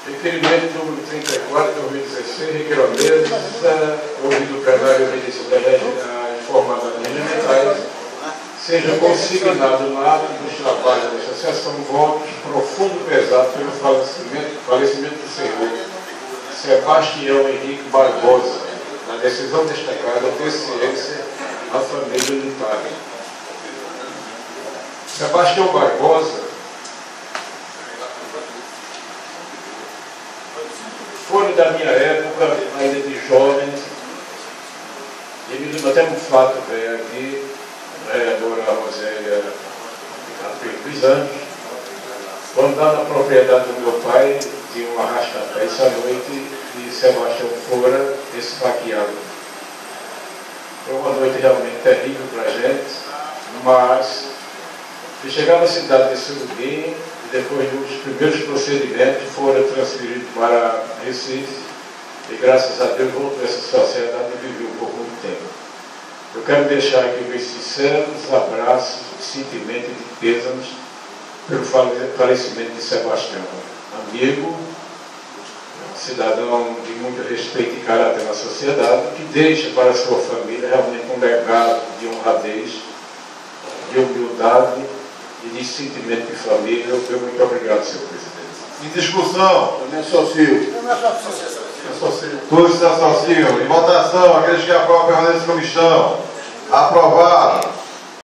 Requerimento número 34, 2016, requer a mesa, ouvido o plenário obedecido a informada das elementais, seja consignado no ato dos trabalhos da Associação votos profundo pesado pelo falecimento do senhor Sebastião Henrique Barbosa, na decisão destacada ter ciência à família unitária. Sebastião Barbosa foi da minha época, ainda de jovem, e me lembro até um fato veio aqui, a vereadora Rosélia dos anos, quando lá na propriedade do meu pai, tinha um arrasta-pé essa noite, e Sebastião fora esfaqueado. Foi uma noite realmente terrível para a gente, mas se chegar na cidade de Surubim, depois dos primeiros procedimentos, foram transferidos para Recife e, graças a Deus, voltou essa sociedade e viveu por muito tempo. Eu quero deixar aqui meus sinceros abraços, sentimentos de pêsames pelo falecimento de Sebastião, amigo, cidadão de muito respeito e caráter na sociedade, que deixa para a sua família realmente um legado de honradez, de humildade e de sentimento de família. Eu muito obrigado, senhor presidente. Em discussão. Eu me associo. Todos se associam. Em votação, aqueles que aprovam permanência de comissão. Aprovado.